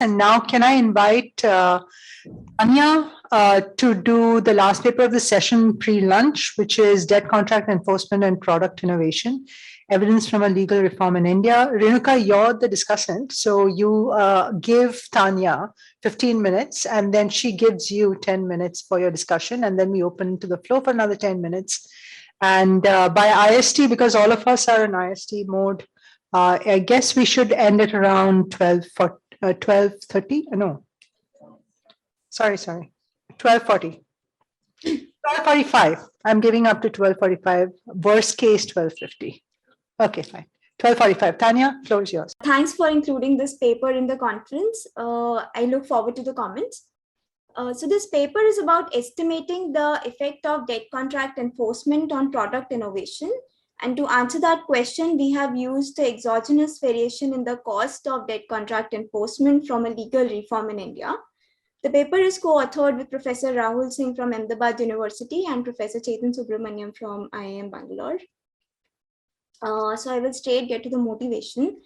And now can I invite Tanya to do the last paper of the session pre-lunch, which is Debt Contract Enforcement and Product Innovation, Evidence from a Legal Reform in India. Renuka, you're the discussant. So you give Tanya 15 minutes and then she gives you 10 minutes for your discussion. And then we open to the floor for another 10 minutes. And by IST, because all of us are in IST mode, I guess we should end at around 12:30. No, sorry, 12:40. 12:45. I'm giving up to 12:45. Worst case, 12:50. Okay, fine. 12:45. Tanya, floor is yours. Thanks for including this paper in the conference. I look forward to the comments. So this paper is about estimating the effect of debt contract enforcement on product innovation. And to answer that question, we have used the exogenous variation in the cost of debt contract enforcement from a legal reform in India. The paper is co-authored with Professor Rahul Singh from Ahmedabad University and Professor Chetan Subramanian from IIM Bangalore. So I will straight get to the motivation.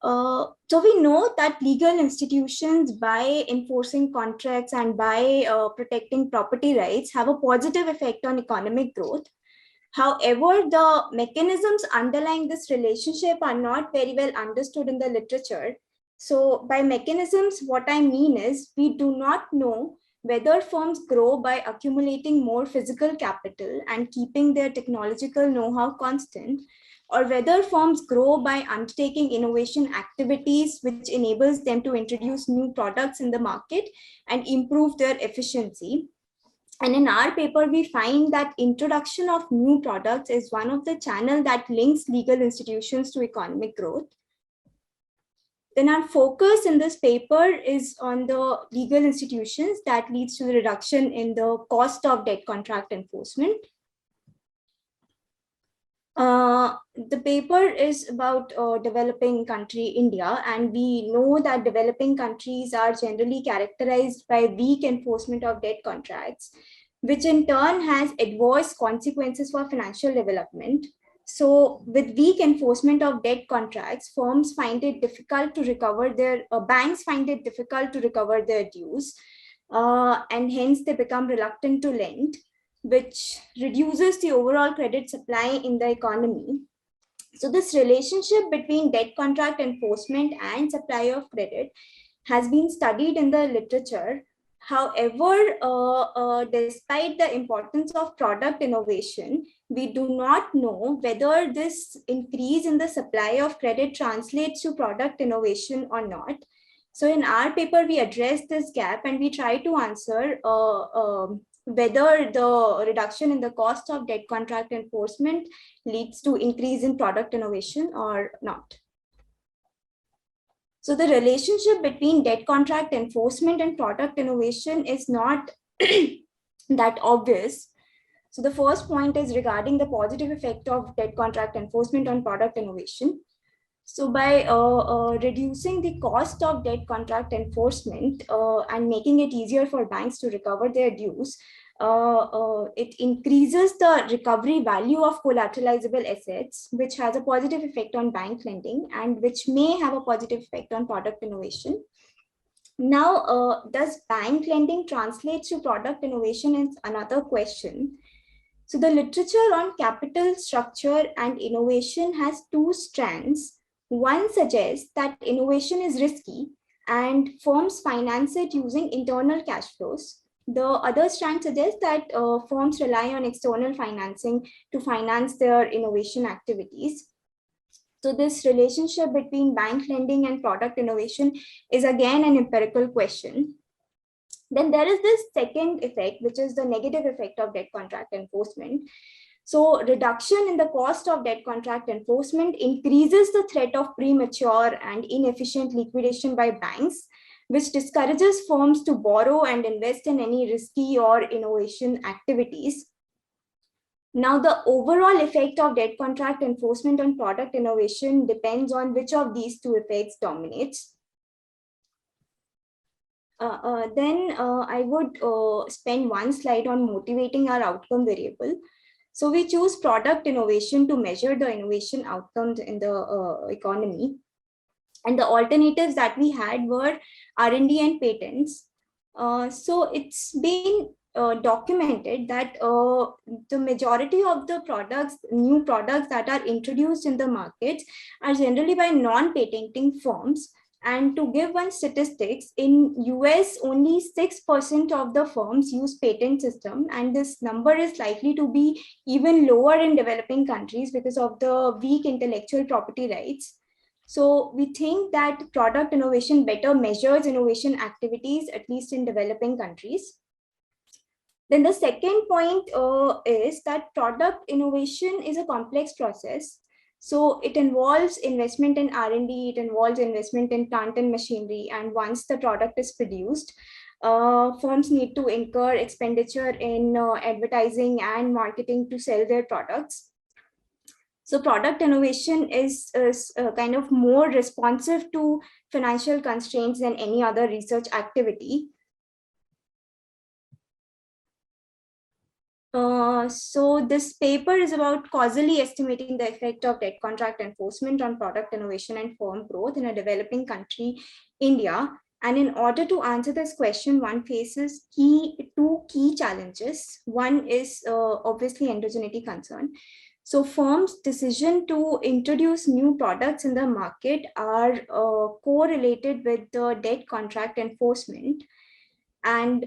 So we know that legal institutions, by enforcing contracts and by protecting property rights, have a positive effect on economic growth. However, the mechanisms underlying this relationship are not very well understood in the literature. So by mechanisms, what I mean is we do not know whether firms grow by accumulating more physical capital and keeping their technological know-how constant, or whether firms grow by undertaking innovation activities which enables them to introduce new products in the market and improve their efficiency. And in our paper, we find that introduction of new products is one of the channels that links legal institutions to economic growth. Then our focus in this paper is on the legal institutions that leads to the reduction in the cost of debt contract enforcement. The paper is about developing country India, and we know that developing countries are generally characterized by weak enforcement of debt contracts, which in turn has adverse consequences for financial development. So with weak enforcement of debt contracts, firms find it difficult to recover their, banks find it difficult to recover their dues, and hence they become reluctant to lend, which reduces the overall credit supply in the economy. So this relationship between debt contract enforcement and supply of credit has been studied in the literature. However, despite the importance of product innovation, we do not know whether this increase in the supply of credit translates to product innovation or not. So in our paper, we address this gap and we try to answer whether the reduction in the cost of debt contract enforcement leads to increase in product innovation or not. So the relationship between debt contract enforcement and product innovation is not that obvious. So the first point is regarding the positive effect of debt contract enforcement on product innovation. So by reducing the cost of debt contract enforcement and making it easier for banks to recover their dues, it increases the recovery value of collateralizable assets, which has a positive effect on bank lending and which may have a positive effect on product innovation. Now, does bank lending translate to product innovation is another question. So the literature on capital structure and innovation has two strands. One suggests that innovation is risky and firms finance it using internal cash flows. The other strand suggests that firms rely on external financing to finance their innovation activities. So this relationship between bank lending and product innovation is again an empirical question. Then there is this second effect, which is the negative effect of debt contract enforcement. So reduction in the cost of debt contract enforcement increases the threat of premature and inefficient liquidation by banks, which discourages firms to borrow and invest in any risky or innovation activities. Now, the overall effect of debt contract enforcement on product innovation depends on which of these two effects dominates. Then I would spend one slide on motivating our outcome variable. So we choose product innovation to measure the innovation outcomes in the economy. And the alternatives that we had were R&D and patents. So it's been documented that the majority of the new products that are introduced in the markets are generally by non-patenting firms. And to give one statistics, in US, only 6% of the firms use patent system, and this number is likely to be even lower in developing countries because of the weak intellectual property rights. So we think that product innovation better measures innovation activities, at least in developing countries. Then the second point is that product innovation is a complex process. So it involves investment in R&D, it involves investment in plant and machinery. And once the product is produced, firms need to incur expenditure in advertising and marketing to sell their products. So product innovation is kind of more responsive to financial constraints than any other research activity. So this paper is about causally estimating the effect of debt contract enforcement on product innovation and firm growth in a developing country, India. And in order to answer this question, one faces two key challenges. One is obviously endogeneity concern. So firms' decision to introduce new products in the market are correlated with the debt contract enforcement. And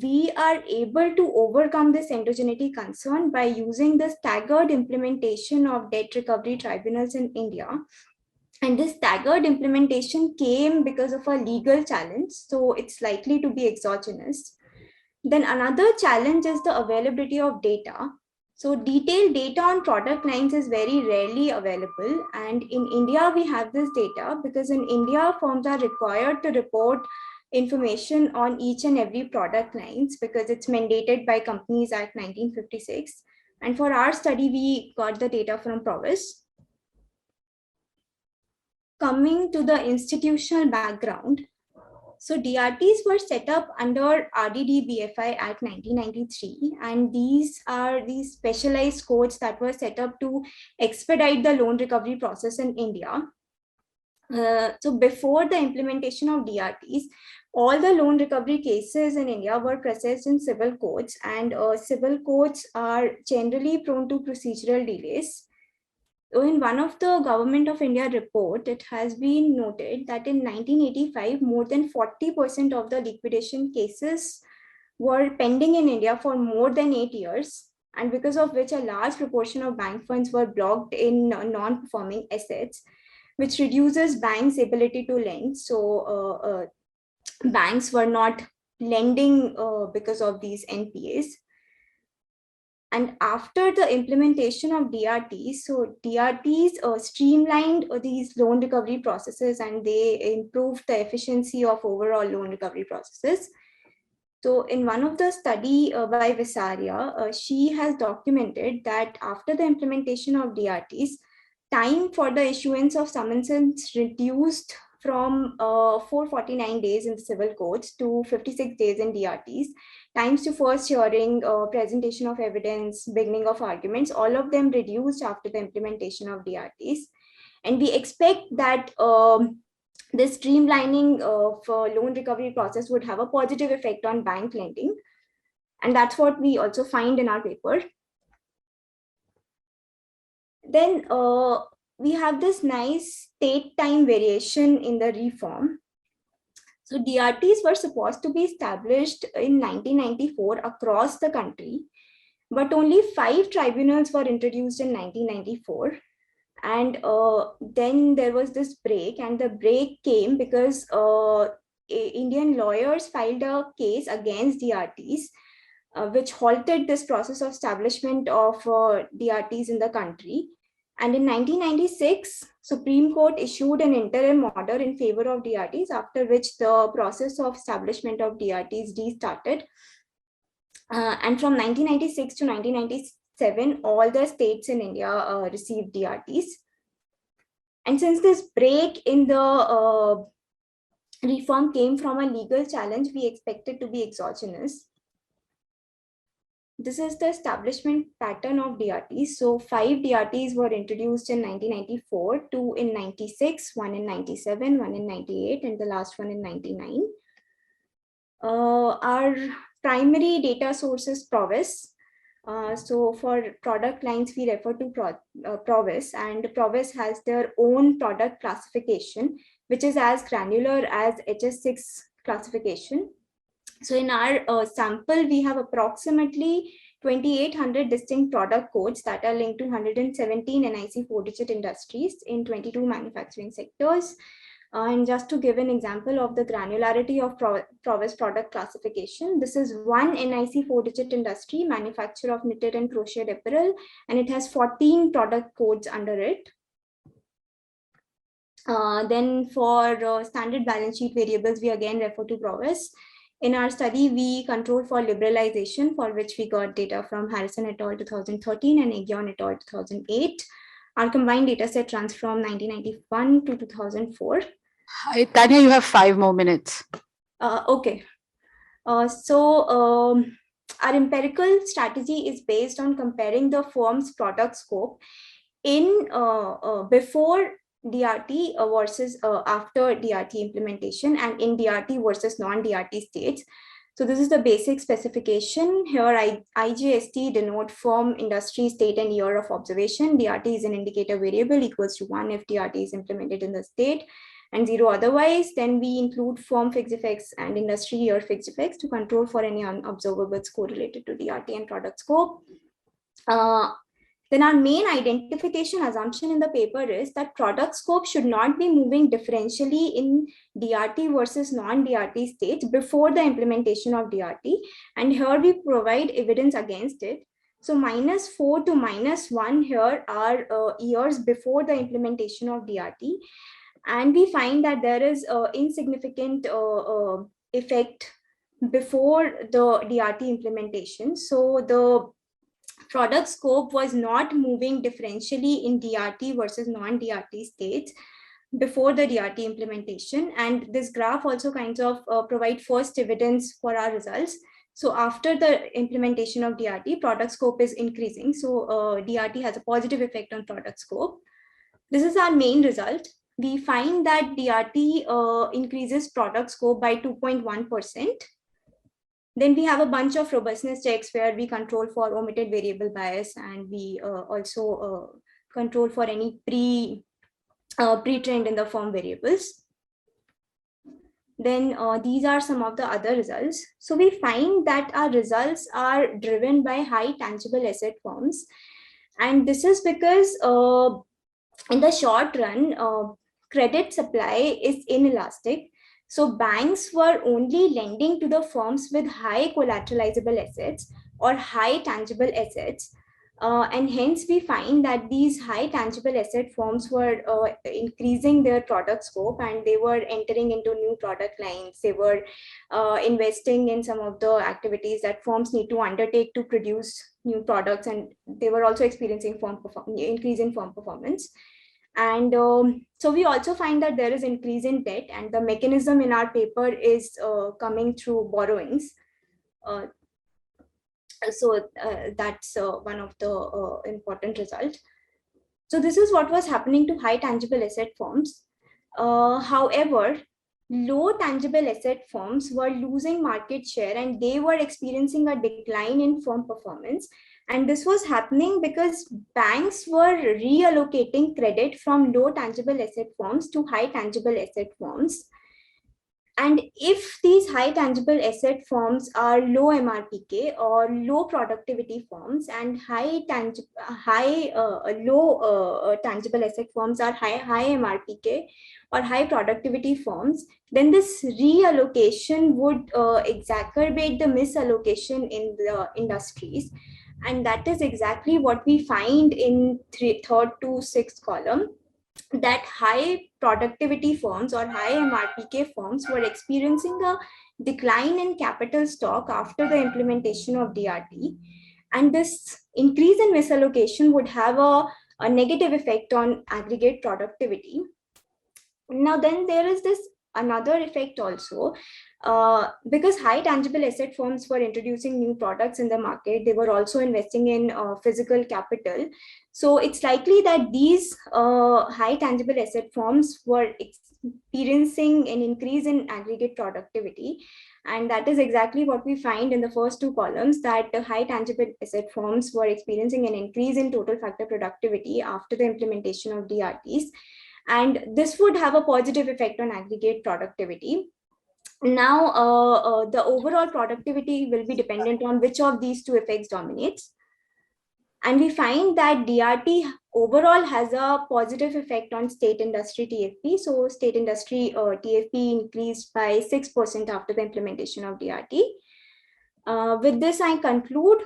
we are able to overcome this endogeneity concern by using the staggered implementation of debt recovery tribunals in India. And this staggered implementation came because of a legal challenge, so it's likely to be exogenous. Then another challenge is the availability of data. So detailed data on product lines is very rarely available. And in India, we have this data because in India, firms are required to report information on each and every product lines because it's mandated by Companies Act 1956. And for our study, we got the data from Prowess. Coming to the institutional background, so DRTs were set up under RDD-BFI Act 1993, and these are these specialized codes that were set up to expedite the loan recovery process in India. So before the implementation of DRTs, all the loan recovery cases in India were processed in civil courts, and civil courts are generally prone to procedural delays. So in one of the Government of India report, it has been noted that in 1985, more than 40% of the liquidation cases were pending in India for more than 8 years, and because of which a large proportion of bank funds were blocked in non-performing assets, which reduces banks' ability to lend. So banks were not lending because of these NPAs. And after the implementation of DRTs, so DRTs streamlined these loan recovery processes, and they improved the efficiency of overall loan recovery processes. So in one of the study by Visaria, she has documented that after the implementation of DRTs, time for the issuance of summonses reduced from 449 days in the civil courts to 56 days in DRTs. Times to first hearing, presentation of evidence, beginning of arguments, all of them reduced after the implementation of DRTs. And we expect that this streamlining of loan recovery process would have a positive effect on bank lending. And that's what we also find in our paper. Then we have this nice state time variation in the reform. So DRTs were supposed to be established in 1994 across the country, but only 5 tribunals were introduced in 1994. And then there was this break, and the break came because Indian lawyers filed a case against DRTs, which halted this process of establishment of DRTs in the country. And in 1996, Supreme Court issued an interim order in favor of DRTs, after which the process of establishment of DRTs restarted. And from 1996 to 1997, all the states in India received DRTs. And since this break in the reform came from a legal challenge, we expect it to be exogenous. This is the establishment pattern of DRTs. So 5 DRTs were introduced in 1994, 2 in 96, 1 in 97, 1 in 98, and the last one in 99. Our primary data source is Prowess. So for product lines, we refer to Prowess, and Prowess has their own product classification, which is as granular as HS6 classification. So in our sample, we have approximately 2,800 distinct product codes that are linked to 117 NIC 4-digit industries in 22 manufacturing sectors. And just to give an example of the granularity of Prowess product classification, this is one NIC 4-digit industry, manufacture of knitted and crocheted apparel, and it has 14 product codes under it. Then for standard balance sheet variables, we again refer to Prowess. In our study, we controlled for liberalization, for which we got data from Harrison et al. 2013 and Agion et al. 2008. Our combined data set runs from 1991 to 2004. Tanya, you have 5 more minutes. Okay. Our empirical strategy is based on comparing the firm's product scope in before DRT versus after DRT implementation, and in DRT versus non-DRT states. So this is the basic specification. Here IGST denote firm, industry, state, and year of observation. DRT is an indicator variable equals to 1 if DRT is implemented in the state and 0 otherwise. Then we include firm fixed effects and industry year fixed effects to control for any unobservables correlated to DRT and product scope. Then our main identification assumption in the paper is that product scope should not be moving differentially in DRT versus non-DRT states before the implementation of DRT. And here we provide evidence against it. So -4 to -1 here are years before the implementation of DRT. And we find that there is insignificant effect before the DRT implementation. So the product scope was not moving differentially in DRT versus non-DRT states before the DRT implementation. And this graph also kind of provide first evidence for our results. So after the implementation of DRT, product scope is increasing. So DRT has a positive effect on product scope. This is our main result. We find that DRT increases product scope by 2.1%. Then we have a bunch of robustness checks where we control for omitted variable bias, and we also control for any pre-trained in the firm variables. Then these are some of the other results. So we find that our results are driven by high tangible asset firms. And this is because in the short run, credit supply is inelastic. So banks were only lending to the firms with high collateralizable assets or high tangible assets. And hence we find that these high tangible asset firms were increasing their product scope, and they were entering into new product lines. They were investing in some of the activities that firms need to undertake to produce new products, and they were also experiencing increase in firm performance. And so we also find that there is increase in debt, and the mechanism in our paper is coming through borrowings. So that's one of the important results. So this is what was happening to high tangible asset firms. However, low tangible asset firms were losing market share, and they were experiencing a decline in firm performance. And this was happening because banks were reallocating credit from low tangible asset firms to high tangible asset firms. And if these high tangible asset firms are low MRPK or low productivity firms, and low tangible asset firms are high MRPK or high productivity firms, then this reallocation would exacerbate the misallocation in the industries. And that is exactly what we find in third to sixth column, that high productivity firms or high MRPK firms were experiencing a decline in capital stock after the implementation of DRT. And this increase in misallocation would have a negative effect on aggregate productivity. Now, then there is this another effect also. Because high tangible asset firms were introducing new products in the market, they were also investing in physical capital. So it's likely that these high tangible asset firms were experiencing an increase in aggregate productivity. And that is exactly what we find in the first two columns, that the high tangible asset firms were experiencing an increase in total factor productivity after the implementation of DRTs. And this would have a positive effect on aggregate productivity. Now, the overall productivity will be dependent on which of these two effects dominates. And we find that DRT overall has a positive effect on state industry TFP. So state industry TFP increased by 6% after the implementation of DRT. With this, I conclude.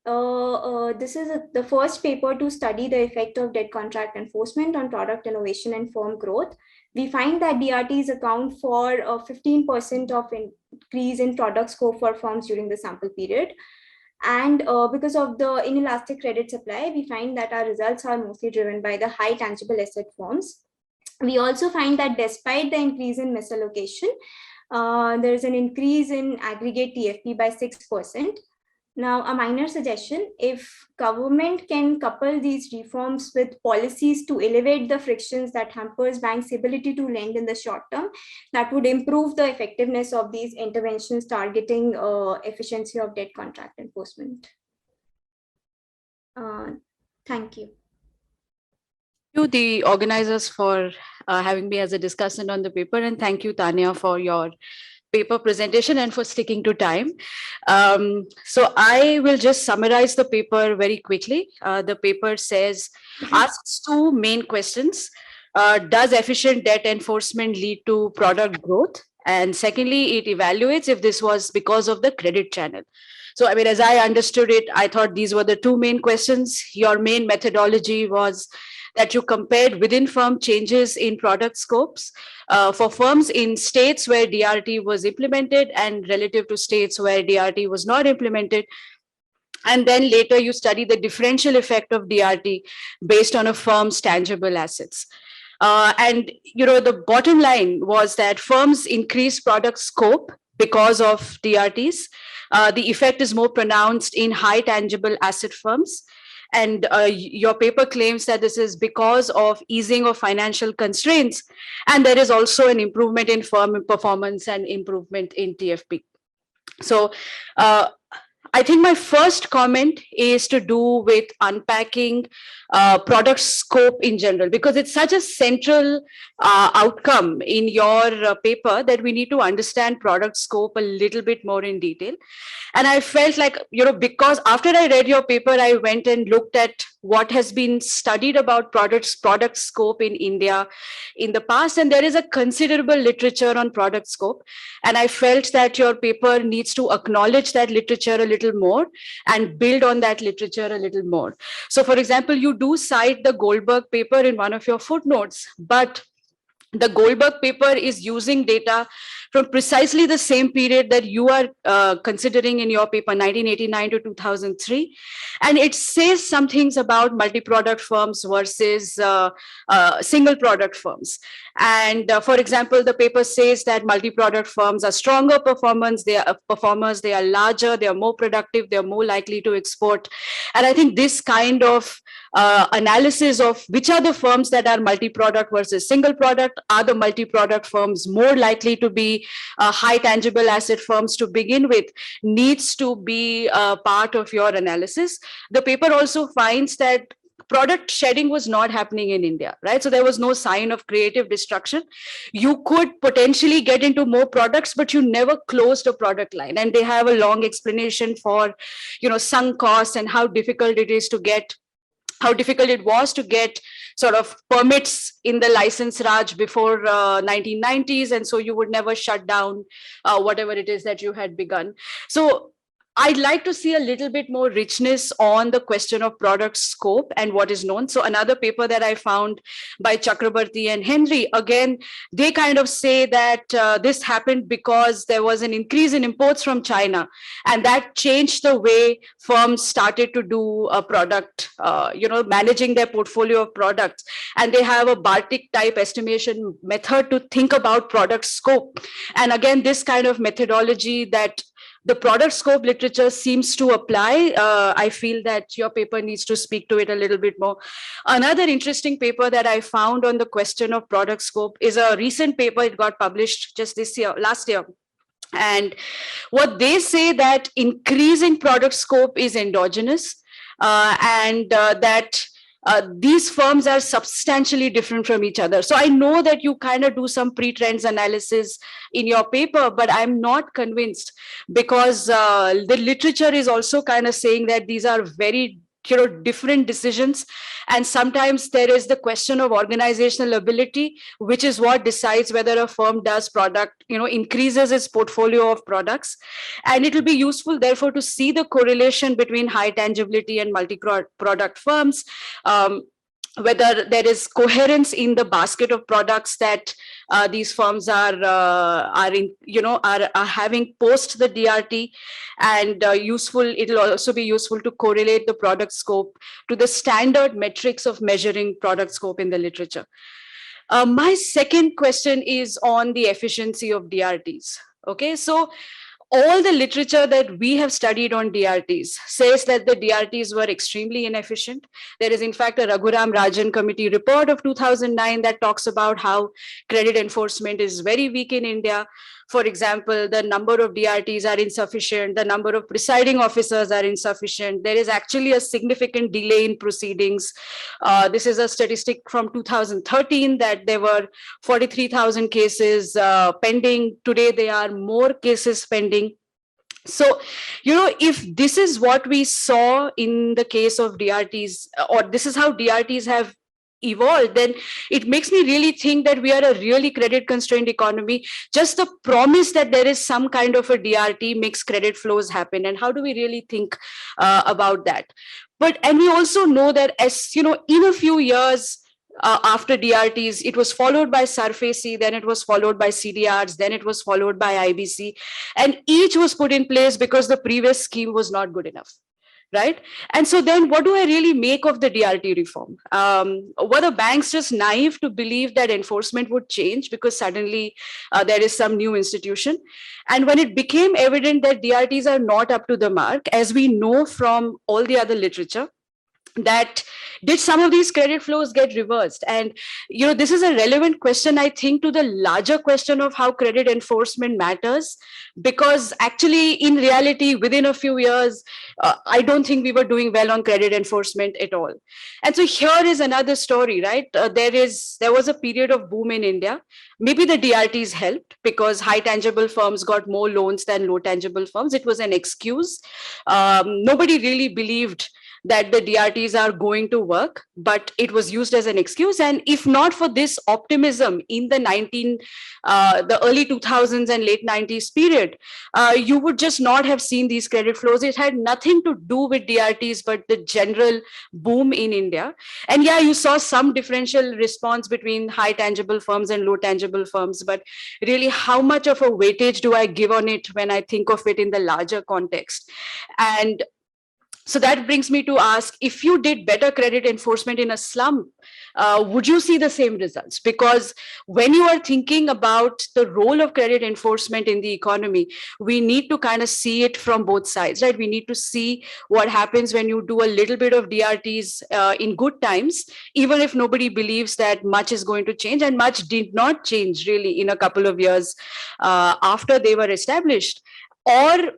This is the first paper to study the effect of debt contract enforcement on product innovation and firm growth. We find that DRTs account for 15% of increase in product scope for firms during the sample period. And because of the inelastic credit supply, we find that our results are mostly driven by the high tangible asset firms. We also find that despite the increase in misallocation, there is an increase in aggregate TFP by 6%. Now, a minor suggestion: if government can couple these reforms with policies to elevate the frictions that hampers banks' ability to lend in the short term, that would improve the effectiveness of these interventions targeting efficiency of debt contract enforcement. Thank you. Thank you, the organizers, for having me as a discussant on the paper, and thank you, Tanya, for your paper presentation and for sticking to time. So I will just summarize the paper very quickly. The paper asks two main questions. Does efficient debt enforcement lead to product growth? And secondly, it evaluates if this was because of the credit channel. So, I mean, as I understood it, I thought these were the two main questions. Your main methodology was that you compared within firm changes in product scopes for firms in states where DRT was implemented and relative to states where DRT was not implemented. And then later you study the differential effect of DRT based on a firm's tangible assets. And the bottom line was that firms increase product scope because of DRTs. The effect is more pronounced in high tangible asset firms. And your paper claims that this is because of easing of financial constraints. And there is also an improvement in firm performance and improvement in TFP. So I think my first comment is to do with unpacking product scope in general, because it's such a central outcome in your paper that we need to understand product scope a little bit more in detail. And I felt like, because after I read your paper, I went and looked at what has been studied about product scope in India in the past. And there is a considerable literature on product scope. And I felt that your paper needs to acknowledge that literature a little more and build on that literature a little more. So, for example, you do cite the Goldberg paper in one of your footnotes, but the Goldberg paper is using data from precisely the same period that you are considering in your paper, 1989 to 2003. And it says some things about multi-product firms versus single product firms. And for example, the paper says that multi-product firms are stronger performers, they are larger, they are more productive, they are more likely to export. And I think this kind of analysis of which are the firms that are multi-product versus single product, are the multi-product firms more likely to be high tangible asset firms to begin with, needs to be part of your analysis. The paper also finds that product shedding was not happening in India, right? So there was no sign of creative destruction. You could potentially get into more products, but you never closed a product line. And they have a long explanation for, sunk costs and how difficult it was to get sort of permits in the license Raj before 1990s. And so you would never shut down whatever it is that you had begun. So I'd like to see a little bit more richness on the question of product scope and what is known. So another paper that I found by Chakrabarti and Henry, again, they kind of say that this happened because there was an increase in imports from China, and that changed the way firms started to do a product, managing their portfolio of products. And they have a Bartik type estimation method to think about product scope. And again, this kind of methodology that the product scope literature seems to apply. I feel that your paper needs to speak to it a little bit more. Another interesting paper that I found on the question of product scope is a recent paper. It got published just last year. And what they say that increasing product scope is endogenous, and that these firms are substantially different from each other. So I know that you kind of do some pre-trends analysis in your paper, but I'm not convinced, because the literature is also kind of saying that these are very different decisions. And sometimes there is the question of organizational ability, which is what decides whether a firm does product, increases its portfolio of products. And it will be useful, therefore, to see the correlation between high tangibility and multi-product firms, whether there is coherence in the basket of products that these firms are having post the DRT, and useful. It will also be useful to correlate the product scope to the standard metrics of measuring product scope in the literature. My second question is on the efficiency of DRTs. Okay, so all the literature that we have studied on DRTs says that the DRTs were extremely inefficient. There is, in fact, a Raghuram Rajan committee report of 2009 that talks about how credit enforcement is very weak in India. For example, the number of DRTs are insufficient, the number of presiding officers are insufficient. There is actually a significant delay in proceedings. This is a statistic from 2013 that there were 43,000 cases pending. Today, there are more cases pending. So, if this is what we saw in the case of DRTs, or this is how DRTs have evolved, then it makes me really think that we are a really credit constrained economy. Just the promise that there is some kind of a DRT makes credit flows happen. And how do we really think about that? And we also know that, as in a few years, after DRTs, it was followed by SARFACI, then it was followed by CDRs, then it was followed by IBC, and each was put in place because the previous scheme was not good enough. Right? And so then what do I really make of the DRT reform? Were the banks just naive to believe that enforcement would change because suddenly there is some new institution? And when it became evident that DRTs are not up to the mark, as we know from all the other literature, that did some of these credit flows get reversed? And this is a relevant question, I think, to the larger question of how credit enforcement matters, because actually in reality within a few years I don't think we were doing well on credit enforcement at all. And so here is another story, right? There was a period of boom in India. Maybe the DRTs helped because high tangible firms got more loans than low tangible firms. It was an excuse. Nobody really believed that the DRTs are going to work, but it was used as an excuse. And if not for this optimism in the early 2000s and late 90s period, you would just not have seen these credit flows. It had nothing to do with DRTs, but the general boom in India. And yeah, you saw some differential response between high tangible firms and low tangible firms, but really how much of a weightage do I give on it when I think of it in the larger context? And so that brings me to ask, if you did better credit enforcement in a slum, would you see the same results? Because when you are thinking about the role of credit enforcement in the economy, we need to kind of see it from both sides, right? We need to see what happens when you do a little bit of DRTs in good times, even if nobody believes that much is going to change, and much did not change really in a couple of years after they were established. Or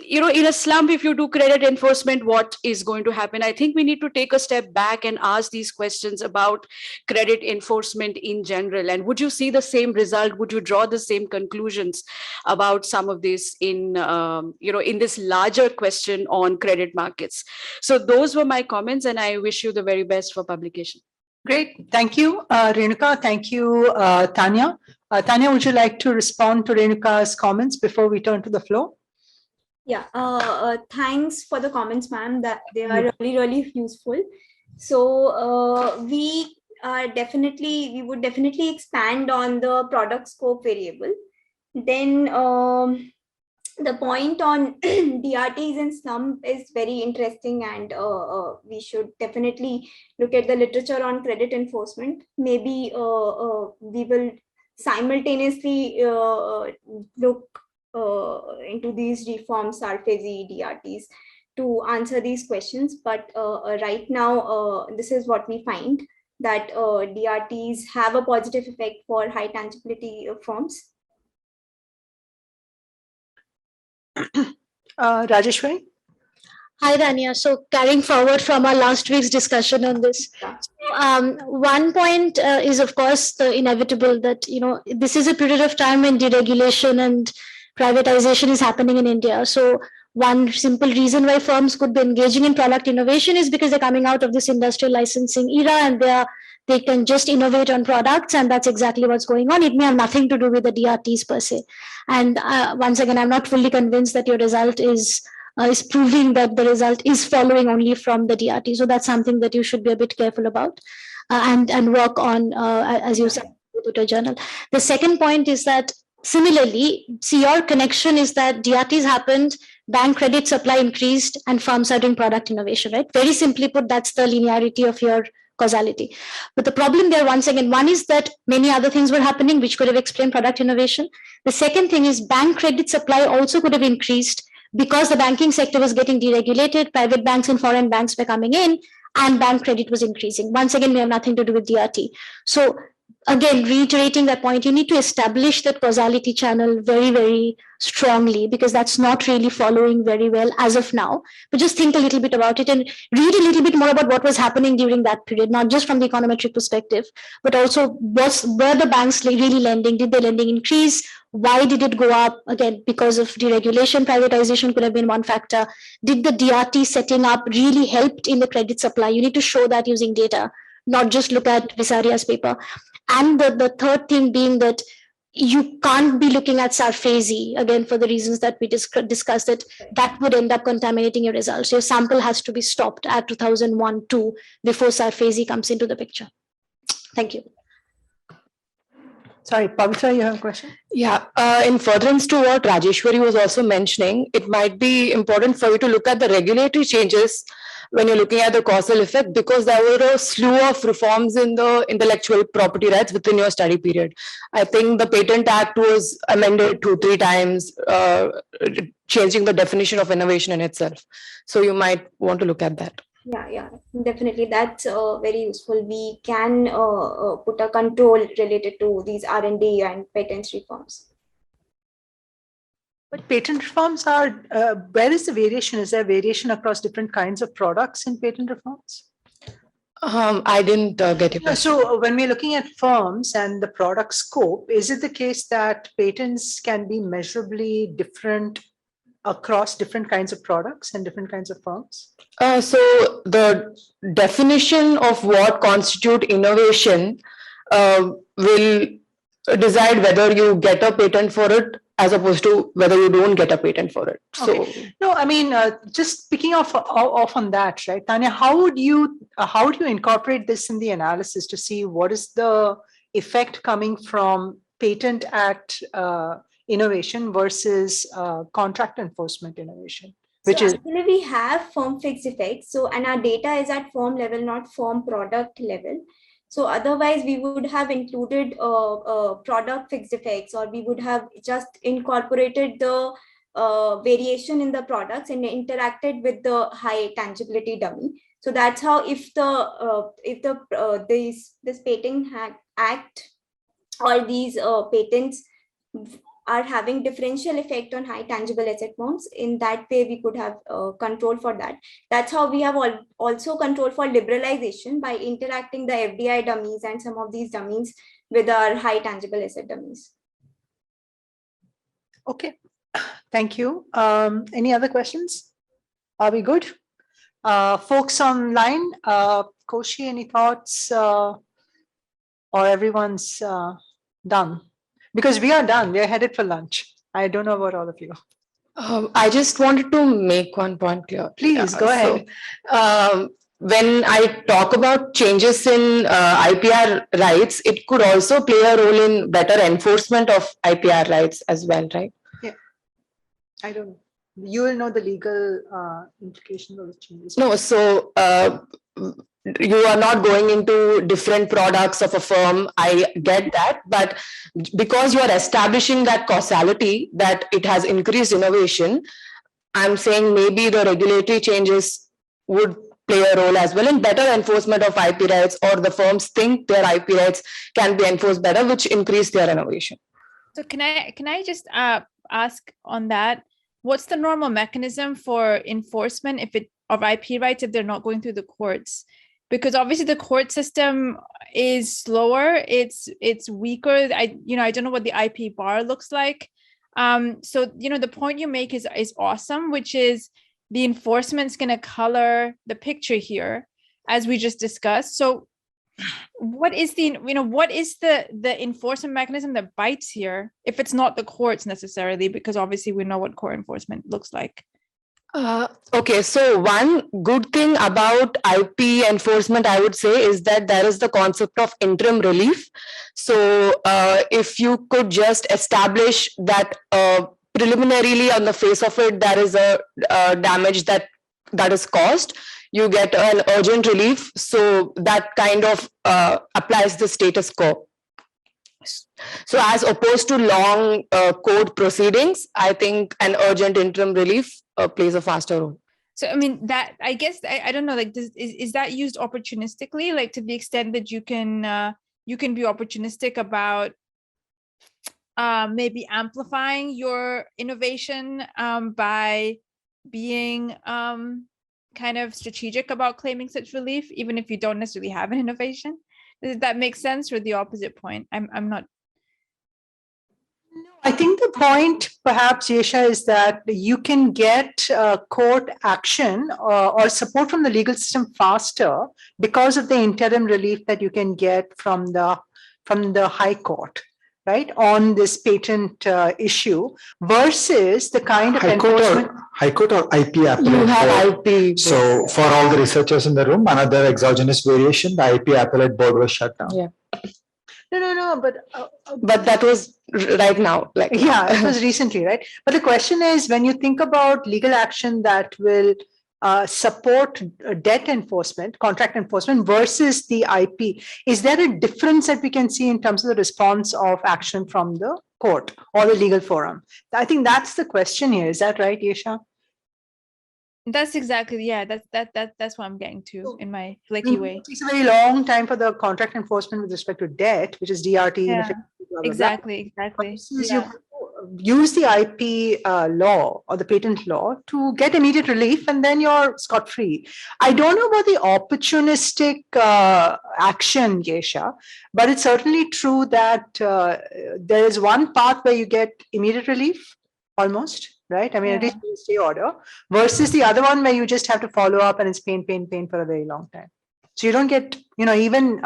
in a slump, if you do credit enforcement, what is going to happen? I think we need to take a step back and ask these questions about credit enforcement in general. And would you see the same result? Would you draw the same conclusions about some of this in this larger question on credit markets? So those were my comments, and I wish you the very best for publication. Great. Thank you, Renuka. Thank you, Tanya. Tanya, would you like to respond to Renuka's comments before we turn to the floor? Yeah, thanks for the comments, ma'am. That they are really, really useful. So we would definitely expand on the product scope variable. Then the point on DRTs and slump is very interesting, and we should definitely look at the literature on credit enforcement. Maybe we will simultaneously look into these reforms, SARFAESI, DRTs, to answer these questions. But right now, this is what we find, that DRTs have a positive effect for high tangibility firms. Rajeshwari? Hi, Tanya. So carrying forward from our last week's discussion on this, one point is, of course, the inevitable that, this is a period of time when deregulation and privatization is happening in India. So one simple reason why firms could be engaging in product innovation is because they're coming out of this industrial licensing era, and they can just innovate on products, and that's exactly what's going on. It may have nothing to do with the DRTs per se. And once again, I'm not fully convinced that your result is proving that the result is following only from the DRT. So that's something that you should be a bit careful about and work on, as you said, with a journal. The second point is that similarly, see, your connection is that DRTs happened, bank credit supply increased, and firms are doing product innovation, right? Very simply put, that's the linearity of your causality. But the problem there, once again, one is that many other things were happening which could have explained product innovation. The second thing is bank credit supply also could have increased because the banking sector was getting deregulated, private banks and foreign banks were coming in, and bank credit was increasing. Once again, we have nothing to do with DRT. So again, reiterating that point, you need to establish that causality channel very, very strongly, because that's not really following very well as of now. But just think a little bit about it and read a little bit more about what was happening during that period, not just from the econometric perspective, but also were the banks really lending? Did the lending increase? Why did it go up? Again, because of deregulation, privatization could have been one factor. Did the DRT setting up really helped in the credit supply? You need to show that using data, not just look at Visaria's paper. And the third thing being that you can't be looking at SARFAESI, again, for the reasons that we discussed, that would end up contaminating your results. Your sample has to be stopped at 2001-2 before SARFAESI comes into the picture. Thank you. Sorry, Pavitra, you have a question? Yeah, in furtherance to what Rajeshwari was also mentioning, it might be important for you to look at the regulatory changes when you're looking at the causal effect, because there were a slew of reforms in the intellectual property rights within your study period. I think the Patent Act was amended 2-3 times, changing the definition of innovation in itself. So you might want to look at that. Yeah, definitely. That's very useful. We can put a control related to these R&D and patents reforms. But patent reforms are, where is the variation? Is there variation across different kinds of products in patent reforms? I didn't get it. So when we're looking at firms and the product scope, is it the case that patents can be measurably different across different kinds of products and different kinds of firms? So the definition of what constitute innovation will decide whether you get a patent for it as opposed to whether you don't get a patent for it. Okay. So no, I mean, just picking off on that, right, Tanya? How do you incorporate this in the analysis to see what is the effect coming from Patent Act innovation versus contract enforcement innovation? Which so is actually we have firm fixed effects. So, and our data is at firm level, not firm product level. So otherwise we would have included product fixed effects, or we would have just incorporated the variation in the products and interacted with the high tangibility dummy. So that's how, if this Patent Act or these patents are having differential effect on high tangible asset firms, in that way we could have control for that. That's how we have also control for liberalization by interacting the FDI dummies and some of these dummies with our high tangible asset dummies. okay. Thank you. Any other questions? Are we good? Folks online, Koshi, any thoughts, or everyone's done? Because we are done. We are headed for lunch. I don't know about all of you. I just wanted to make one point clear. Please, go ahead. When I talk about changes in IPR rights, it could also play a role in better enforcement of IPR rights as well, right? I don't know. You will know the legal implications of the changes. No, so you are not going into different products of a firm. I get that, but because you are establishing that causality that it has increased innovation, I'm saying maybe the regulatory changes would play a role as well in better enforcement of IP rights, or the firms think their IP rights can be enforced better, which increase their innovation. So can I just ask on that? What's the normal mechanism for enforcement of IP rights if they're not going through the courts? Because obviously the court system is slower, it's weaker. I don't know what the IP bar looks like. So the point you make is awesome, which is the enforcement's going to color the picture here, as we just discussed. So what is the enforcement mechanism that bites here, if it's not the courts necessarily, because obviously we know what court enforcement looks like? Okay, so one good thing about IP enforcement, I would say, is that there is the concept of interim relief. So if you could just establish that preliminarily on the face of it, there is a damage that is caused, you get an urgent relief. So that kind of applies the status quo. So as opposed to long court proceedings, I think an urgent interim relief plays a faster role. So, I mean, that, I guess, I don't know, like, is that used opportunistically, like to the extent that you can be opportunistic about maybe amplifying your innovation by being kind of strategic about claiming such relief, even if you don't necessarily have an innovation? Does that make sense, or the opposite point? I'm not. I think the point, perhaps, Yesha, is that you can get court action or support from the legal system faster because of the interim relief that you can get from the High Court, right, on this patent issue, versus the kind of enforcement. High Court or IP appellate. You have IP. So for all the researchers in the room, another exogenous variation, the IP appellate board was shut down. Yeah. No, but that was right now. Like, yeah, it was recently, right? But the question is, when you think about legal action that will support debt enforcement, contract enforcement versus the IP, is there a difference that we can see in terms of the response of action from the court or the legal forum? I think that's the question here. Is that right, Yesha? That's exactly, yeah, that's what I'm getting to in my flaky way. It takes a very long time for the contract enforcement with respect to debt, which is DRT. Yeah, exactly. You use the IP law or the patent law to get immediate relief, and then you're scot-free. I don't know about the opportunistic action, Yesha, but it's certainly true that there is one path where you get immediate relief, almost. Right? I mean, at least you stay order, versus the other one where you just have to follow up and it's pain for a very long time. So you don't get, even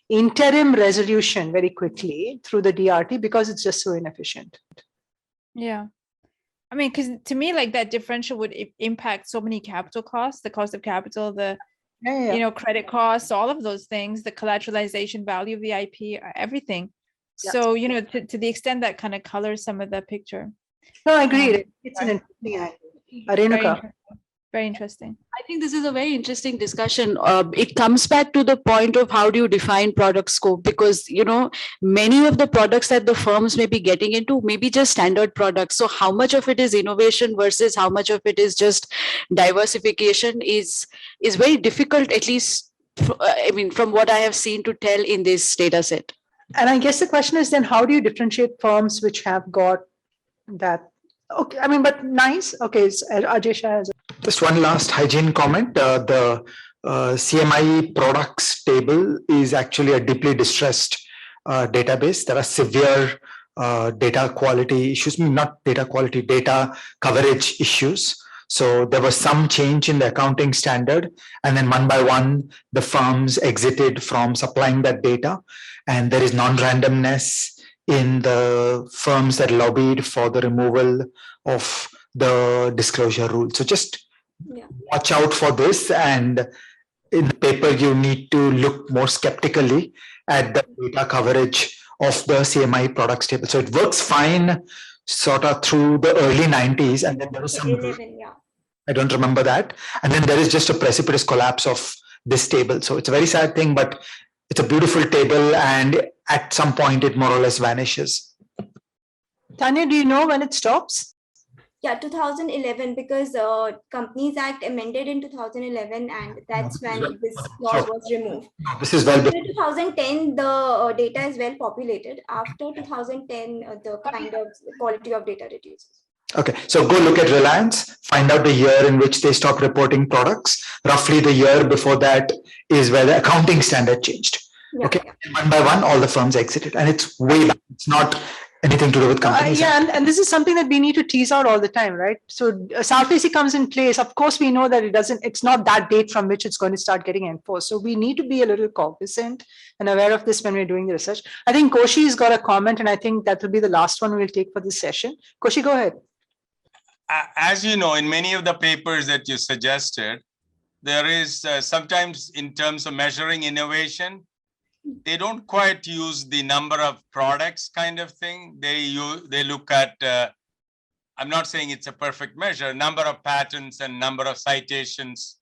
interim resolution very quickly through the DRT because it's just so inefficient. Yeah. I mean, because to me, like, that differential would impact so many capital costs, the cost of capital, the credit costs, all of those things, the collateralization value of the IP, everything. Yeah. So, to the extent that kind of colors some of the picture. No, I agree. It's an interesting angle. Renuka. Very interesting. I think this is a very interesting discussion. It comes back to the point of how do you define product scope, because, many of the products that the firms may be getting into may be just standard products. So how much of it is innovation versus how much of it is just diversification is very difficult, at least, from what I have seen, to tell in this data set. And I guess the question is then, how do you differentiate firms which have got that? Okay, but nice. Okay, so Ajesha has just one last hygiene comment. The CMI products table is actually a deeply distressed database. There are severe data quality issues, not data quality, data coverage issues. So there was some change in the accounting standard, and then one by one, the firms exited from supplying that data, and there is non-randomness in the firms that lobbied for the removal of the disclosure rule. So just Yeah. watch out for this, and in the paper you need to look more skeptically at the data coverage of the CMI products table. So it works fine sort of through the early 90s, and then there was some 11, yeah. I don't remember that. And then there is just a precipitous collapse of this table. So it's a very sad thing, but it's a beautiful table, and at some point it more or less vanishes. Tanya, do you know when it stops? Yeah, 2011, because Companies Act amended in 2011, and that's when this clause was removed. This is well Till 2010, the data is well populated. After 2010, the kind of quality of data reduces. Okay, so go look at Reliance, find out the year in which they stopped reporting products. Roughly the year before that is where the accounting standard changed. Yeah, Okay, yeah. one by one, all the firms exited, and it's way back. It's not anything to do with companies. Yeah, and this is something that we need to tease out all the time, right? So South AC comes in place. Of course, we know that it's not that date from which it's going to start getting enforced. So we need to be a little cognizant and aware of this when we're doing the research. I think Koshi's got a comment, and I think that will be the last one we'll take for this session. Koshi, go ahead. As you know, in many of the papers that you suggested, there is sometimes in terms of measuring innovation, they don't quite use the number of products kind of thing. They look at, I'm not saying it's a perfect measure, number of patents and number of citations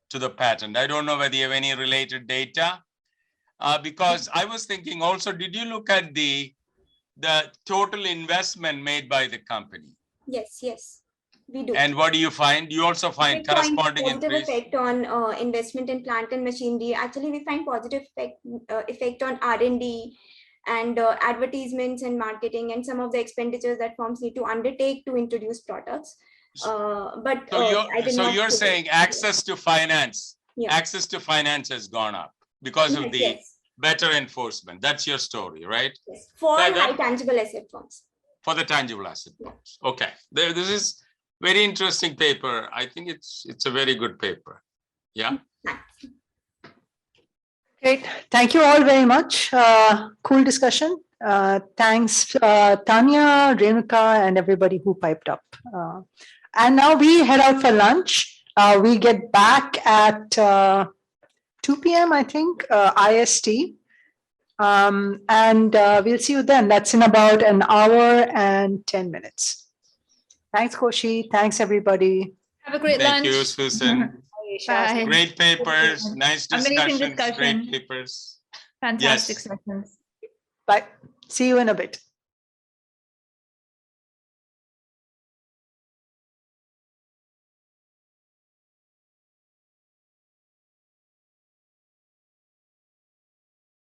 to the patent. I don't know whether you have any related data, because I was thinking also, did you look at the total investment made by the company? Yes. We do. And what do you find? You also find corresponding positive increase? effect on investment in plant and machinery. Actually, we find positive effect on R&D and advertisements and marketing and some of the expenditures that firms need to undertake to introduce products. So you're saying access to finance, access to finance has gone up because of the better enforcement. That's your story, right? Yes. For high tangible asset firms. For the tangible asset firms. Okay. This is very interesting paper. I think it's a very good paper. Yeah. Great. Thank you all very much. Cool discussion. Thanks, Tanya, Renuka, and everybody who piped up. And now we head out for lunch. We get back at 2 p.m., I think, IST. And we'll see you then. That's in about an hour and 10 minutes. Thanks, Koshi. Thanks, everybody. Have a great lunch. Thank you, Susan. Bye. Great papers, nice Amazing discussions, discussion. great papers. Fantastic sessions. Bye. See you in a bit.